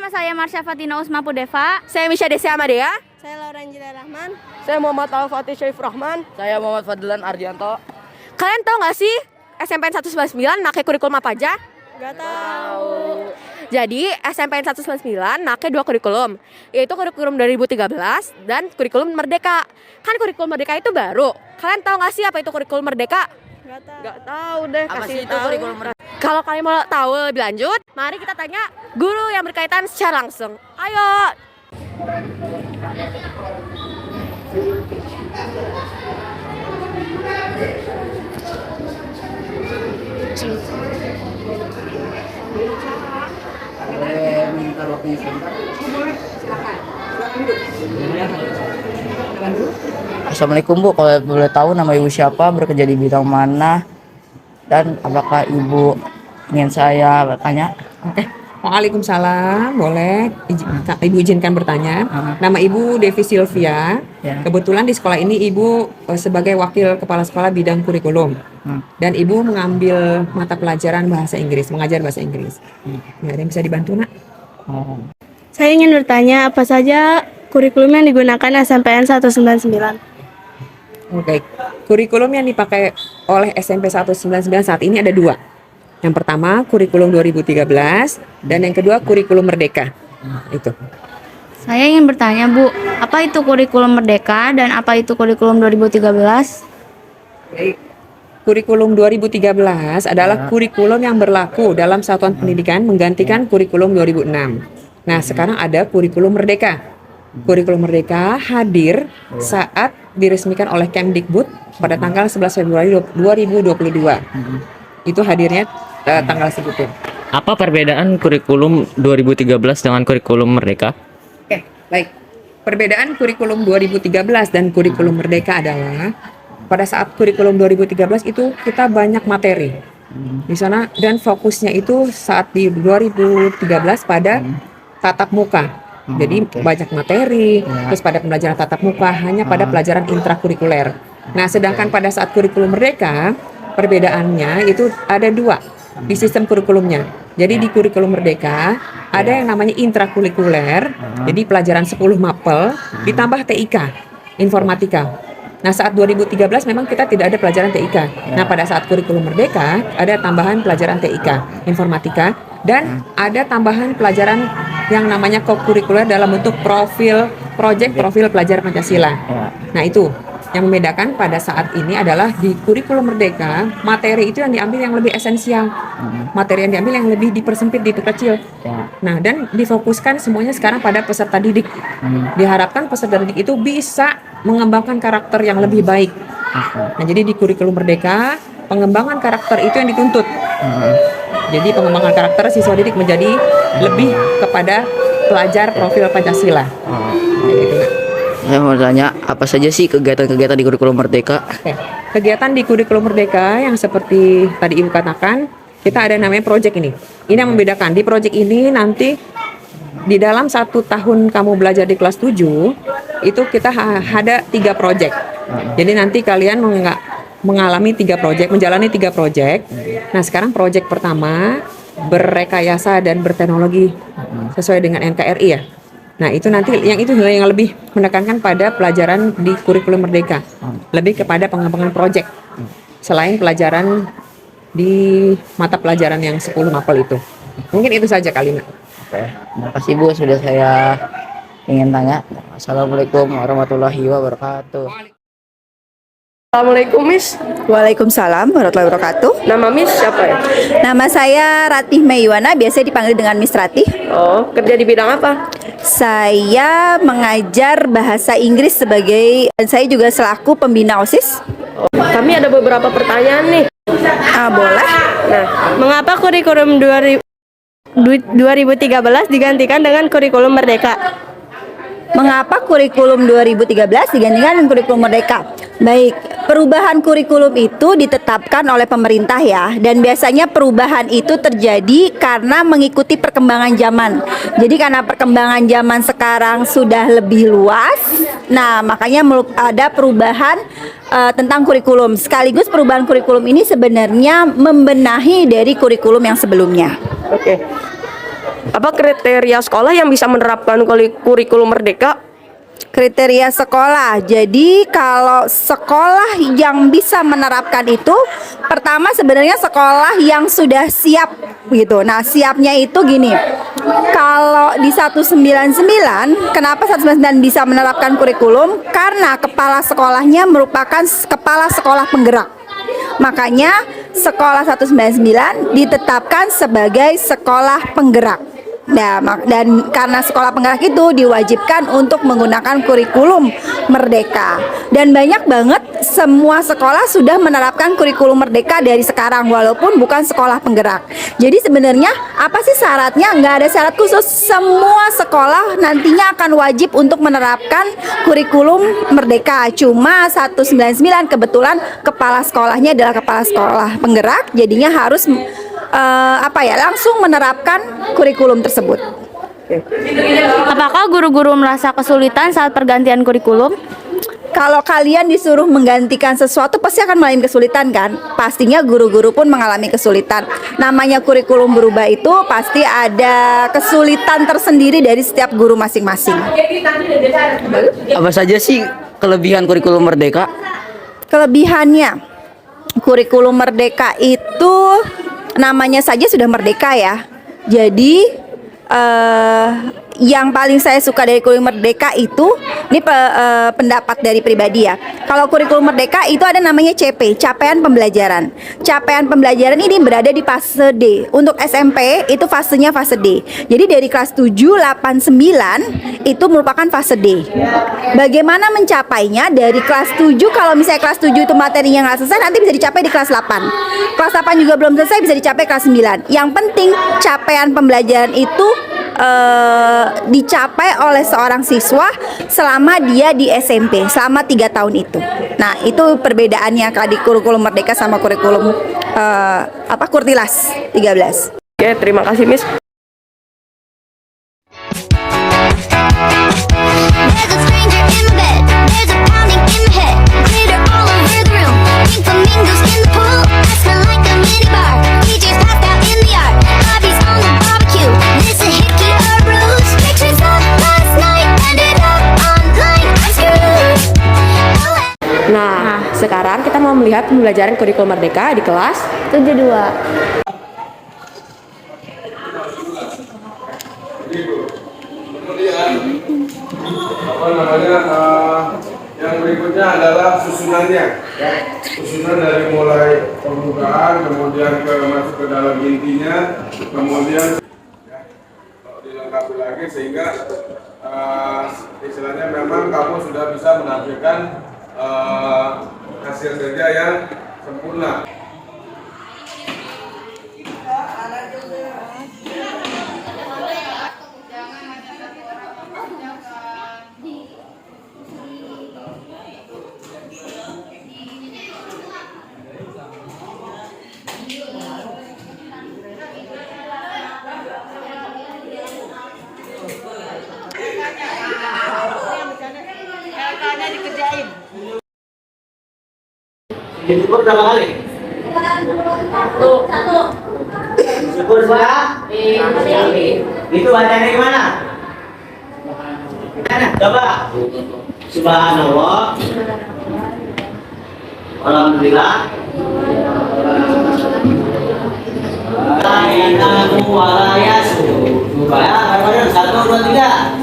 nama saya Marsha Fatina Usma Pudeva. Saya Misha Desi Amadea. Saya Laurenjila Rahman. Saya Muhammad Al-Fatih Syarif Rahman. Saya Muhammad Fadlan Ardianto. Kalian tahu nggak sih SMPN 199 pakai kurikulum apa aja? Gak tahu. Jadi SMPN 199 pakai dua kurikulum, yaitu kurikulum 2013 dan kurikulum Merdeka. Kan kurikulum Merdeka itu baru. Kalian tahu nggak sih apa itu kurikulum Merdeka? Gak tahu. Gak tahu deh, Apa kasih sih itu tahu. kurikulum Merdeka? Kalau kalian mau tahu lebih lanjut, mari kita tanya guru yang berkaitan secara langsung. Ayo. Minta waktunya sebentar. Assalamualaikum Bu, kalau boleh tahu nama Ibu siapa, bekerja di bidang mana, dan apakah Ibu ingin saya bertanya? Waalaikumsalam, boleh Ibu izinkan bertanya. Nama Ibu Devi Sylvia. Ya. Kebetulan di sekolah ini Ibu sebagai wakil kepala sekolah bidang kurikulum. Dan Ibu mengambil mata pelajaran bahasa Inggris, mengajar bahasa Inggris. Ya, ada yang bisa dibantu, Nak? Saya ingin bertanya apa saja kurikulum yang digunakan SMPN 199. Oke. Kurikulum yang dipakai oleh SMP 199 saat ini ada dua. Yang pertama kurikulum 2013 dan yang kedua kurikulum Merdeka. Itu. Saya ingin bertanya, Bu, apa itu kurikulum Merdeka dan apa itu kurikulum 2013? Baik. Kurikulum 2013 adalah kurikulum yang berlaku dalam satuan pendidikan menggantikan kurikulum 2006. Nah, sekarang ada kurikulum Merdeka. Kurikulum Merdeka hadir saat diresmikan oleh Kemdikbud pada tanggal 11 Februari 2022. Itu hadirnya tanggal segitu. Apa perbedaan kurikulum 2013 dengan kurikulum Merdeka? Oke, baik. Perbedaan kurikulum 2013 dan kurikulum Merdeka adalah pada saat kurikulum 2013 itu kita banyak materi di sana dan fokusnya itu saat di 2013 pada tatap muka. Jadi banyak materi, terus pada pembelajaran tatap muka hanya pada pelajaran intrakurikuler. Nah, sedangkan pada saat kurikulum Merdeka perbedaannya itu ada dua di sistem kurikulumnya. Jadi di kurikulum Merdeka ada yang namanya intrakurikuler, jadi pelajaran 10 mapel ditambah TIK, informatika. Nah, saat 2013 memang kita tidak ada pelajaran TIK. Nah, pada saat kurikulum Merdeka ada tambahan pelajaran TIK, informatika, dan ada tambahan pelajaran yang namanya kokurikuler dalam bentuk profil pelajar Pancasila. Nah, itu yang membedakan pada saat ini adalah di kurikulum Merdeka materi itu yang diambil yang lebih esensial, materi yang diambil yang lebih dipersempit, diperkecil. Nah, dan difokuskan semuanya sekarang pada peserta didik. Diharapkan peserta didik itu bisa mengembangkan karakter yang lebih baik. Nah, jadi di kurikulum Merdeka pengembangan karakter itu yang dituntut. Jadi pengembangan karakter siswa didik menjadi lebih kepada pelajar profil Pancasila. Kayak gitu, Nak. Saya mau tanya, apa saja sih kegiatan-kegiatan di kurikulum Merdeka? Oke. Kegiatan di kurikulum Merdeka yang seperti tadi Ibu katakan, kita ada namanya project ini. Ini yang membedakan. Di project ini nanti di dalam 1 tahun kamu belajar di kelas 7, itu kita ada 3 project. Jadi nanti kalian mengalami 3 project, menjalani 3 project. Nah, sekarang project pertama berrekayasa dan berteknologi sesuai dengan NKRI ya. Nah, itu nanti yang lebih menekankan pada pelajaran di kurikulum Merdeka. Lebih kepada pengembangan project. Selain pelajaran di mata pelajaran yang 10 mapel itu. Mungkin itu saja kali, Nak. Oke, terima kasih Bu, sudah saya ingin tanya. Assalamualaikum warahmatullahi wabarakatuh. Assalamualaikum Miss. Waalaikumsalam warahmatullahi wabarakatuh. Nama Miss siapa ya? Nama saya Ratih Maywana, biasa dipanggil dengan Miss Ratih. Oh, kerja di bidang apa? Saya mengajar bahasa Inggris dan saya juga selaku pembina OSIS. Oh, kami ada beberapa pertanyaan nih. Boleh. Nah, mengapa kurikulum 2013 digantikan dengan kurikulum Merdeka? Mengapa kurikulum 2013 digantikan dengan kurikulum Merdeka? Baik, perubahan kurikulum itu ditetapkan oleh pemerintah ya, dan biasanya perubahan itu terjadi karena mengikuti perkembangan zaman. Jadi karena perkembangan zaman sekarang sudah lebih luas, nah makanya ada perubahan tentang kurikulum. Sekaligus perubahan kurikulum ini sebenarnya membenahi dari kurikulum yang sebelumnya. Oke. Apa kriteria sekolah yang bisa menerapkan kurikulum merdeka? Kriteria sekolah. Jadi kalau sekolah yang bisa menerapkan itu, pertama sebenarnya sekolah yang sudah siap gitu. Nah, siapnya itu gini. Kalau di 199, kenapa 199 bisa menerapkan kurikulum? Karena kepala sekolahnya merupakan kepala sekolah penggerak. Makanya sekolah 199 ditetapkan sebagai sekolah penggerak. Nah, dan karena sekolah penggerak itu diwajibkan untuk menggunakan kurikulum merdeka. Dan banyak banget semua sekolah sudah menerapkan kurikulum merdeka dari sekarang walaupun bukan sekolah penggerak. Jadi sebenarnya apa sih syaratnya? Nggak ada syarat khusus. Semua sekolah nantinya akan wajib untuk menerapkan kurikulum merdeka. Cuma 199 kebetulan kepala sekolahnya adalah kepala sekolah penggerak, jadinya harus langsung menerapkan kurikulum tersebut. Apakah guru-guru merasa kesulitan saat pergantian kurikulum? Kalau kalian disuruh menggantikan sesuatu pasti akan mengalami kesulitan kan? Pastinya guru-guru pun mengalami kesulitan. Namanya kurikulum berubah itu pasti ada kesulitan tersendiri dari setiap guru masing-masing. Apa saja sih kelebihan kurikulum merdeka? Kelebihannya, kurikulum merdeka itu namanya saja sudah merdeka ya. Jadi yang paling saya suka dari kurikulum merdeka itu, ini pendapat dari pribadi ya. Kalau kurikulum merdeka itu ada namanya CP, capaian pembelajaran. Capaian pembelajaran ini berada di fase D. Untuk SMP itu fasenya fase D. Jadi dari kelas 7, 8, 9 itu merupakan fase D. Bagaimana mencapainya? Dari kelas 7, kalau misalnya kelas 7 itu materinya nggak selesai, nanti bisa dicapai di kelas 8. Kelas 8 juga belum selesai, bisa dicapai kelas 9. Yang penting capaian pembelajaran itu dicapai oleh seorang siswa selama dia di SMP selama 3 tahun itu. Nah, itu perbedaannya di kurikulum merdeka sama kurikulum Kurtilas 13. Oke, terima kasih Miss. There's a stranger in the bed. There's a pounding in the head. Glitter all over the room. Pink flamingos in the pool. I smell like a minibar. DJ's passed out in the yard. Bobby's on the barbecue. This a hickey or ruse. Pictures of last night ended up online. I'm screwed. Nah, sekarang kita mau melihat pembelajaran kurikulum merdeka di kelas 72. Yang berikutnya adalah susunannya, ya. Susunan dari mulai pembukaan, kemudian masuk ke dalam intinya, kemudian dilengkapi lagi sehingga istilahnya memang kamu sudah bisa menampilkan hasil kerja yang sempurna. Syukur berapa kali? Satu. Syukur sudah? Itu bacanya gimana? Coba. Subhanallah. Alhamdulillah. Ta'inahu wa la yasu. Coba. 1, 2, 3.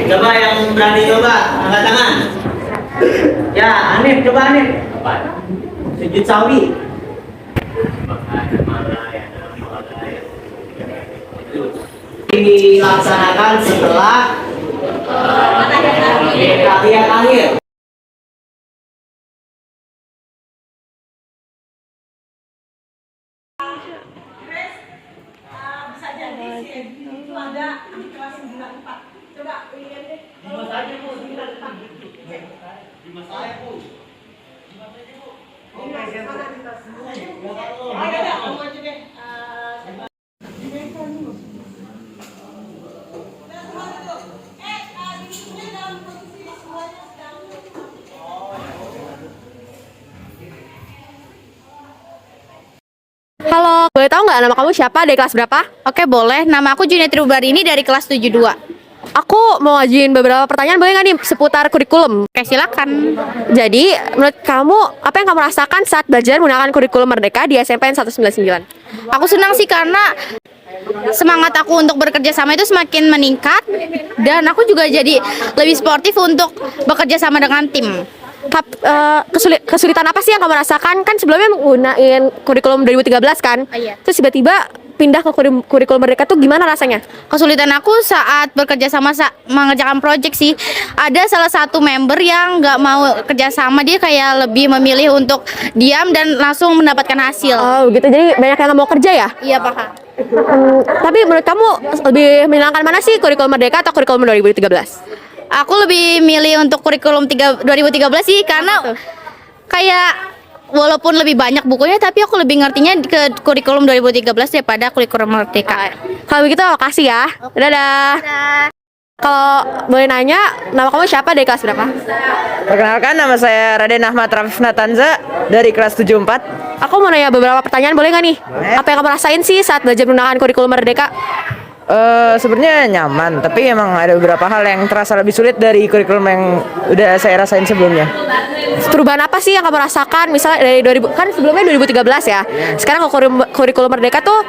Coba yang berani coba, angkat tangan. Ya, Anif, coba Anif. Sujud sawi. Dilaksanakan setelah tahiyat akhir. Bisa jadi itu ada di kelas 94. Coba lihat deh. Di saya, Bu. Di saya, Bu. Oh, mana di tas? Ada, kamu aja deh. Kalau boleh tahu nggak nama kamu siapa, dari kelas berapa? Oke, boleh. Nama aku Junetri Ubarini dari kelas 72. Aku mau ngajuin beberapa pertanyaan, boleh nggak nih, seputar kurikulum? Oke, silakan. Jadi, menurut kamu, apa yang kamu rasakan saat belajar menggunakan kurikulum Merdeka di SMPN 199? Aku senang sih karena semangat aku untuk bekerja sama itu semakin meningkat dan aku juga jadi lebih sportif untuk bekerja sama dengan tim. Kesulitan apa sih yang kamu rasakan? Kan sebelumnya menggunakan kurikulum 2013 kan? Iya. Terus tiba-tiba pindah ke kurikulum Merdeka tuh gimana rasanya? Kesulitan aku saat bekerja sama mengerjakan project sih. Ada salah satu member yang nggak mau kerja sama, dia kayak lebih memilih untuk diam dan langsung mendapatkan hasil. Oh gitu, jadi banyak yang nggak mau kerja ya? Iya, Pak. Tapi menurut kamu lebih menyenangkan mana sih, kurikulum Merdeka atau kurikulum 2013? Aku lebih milih untuk kurikulum 2013 sih karena kayak walaupun lebih banyak bukunya tapi aku lebih ngertinya ke kurikulum 2013 daripada kurikulum Merdeka. Kalau begitu makasih ya. Dadah. Kalau boleh nanya, nama kamu siapa, dari kelas berapa? Perkenalkan, nama saya Raden Ahmad Rafif Natanza dari kelas 74. Aku mau nanya beberapa pertanyaan, boleh nggak nih? Apa yang kamu rasain sih saat belajar menggunakan kurikulum Merdeka? Sebenarnya nyaman, tapi emang ada beberapa hal yang terasa lebih sulit dari kurikulum yang udah saya rasain sebelumnya. Perubahan apa sih yang kamu rasakan? Misalnya dari 2000, kan sebelumnya 2013 ya. Sekarang kurikulum Merdeka tuh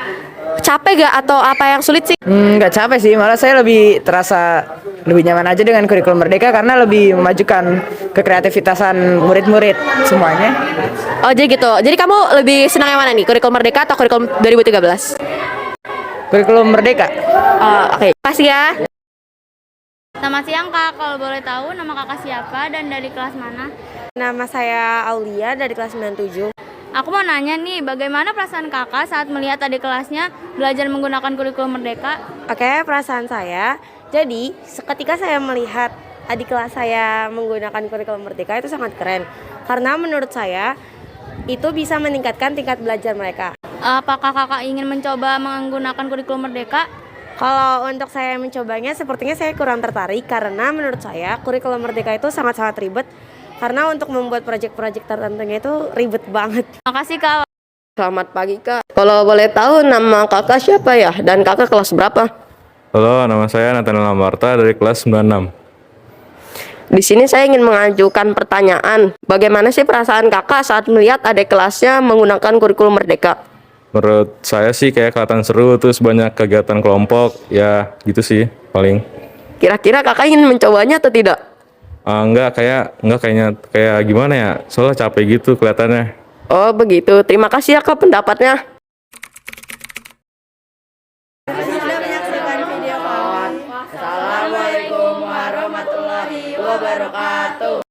capek gak atau apa yang sulit sih? Nggak capek sih, malah saya lebih terasa lebih nyaman aja dengan kurikulum Merdeka karena lebih memajukan kekreativitasan murid-murid semuanya. Oh jadi gitu. Jadi kamu lebih senang yang mana nih? Kurikulum Merdeka atau kurikulum 2013? Kurikulum Merdeka. Oke. Makasih ya. Selamat siang, Kak. Kalau boleh tahu nama Kakak siapa dan dari kelas mana? Nama saya Aulia dari kelas 97. Aku mau nanya nih, bagaimana perasaan Kakak saat melihat adik kelasnya belajar menggunakan kurikulum Merdeka? Oke, perasaan saya. Jadi, ketika saya melihat adik kelas saya menggunakan kurikulum Merdeka itu sangat keren. Karena menurut saya itu bisa meningkatkan tingkat belajar mereka. Apakah Kakak ingin mencoba menggunakan kurikulum Merdeka? Kalau untuk saya mencobanya, sepertinya saya kurang tertarik karena menurut saya kurikulum Merdeka itu sangat-sangat ribet. Karena untuk membuat proyek-proyek tertentunya itu ribet banget. Makasih, Kak. Selamat pagi, Kak. Kalau boleh tahu nama kakak siapa ya? Dan kakak kelas berapa? Halo, nama saya Nathaniel Amarta dari kelas 96. Di sini saya ingin mengajukan pertanyaan. Bagaimana sih perasaan kakak saat melihat adik kelasnya menggunakan kurikulum Merdeka? Menurut saya sih kayak kelihatan seru, terus banyak kegiatan kelompok, ya gitu sih paling. Kira-kira kakak ingin mencobanya atau tidak? Enggak kayaknya gimana ya? Soalnya capek gitu kelihatannya. Oh begitu, terima kasih ya kak pendapatnya. Assalamualaikum warahmatullahi wabarakatuh.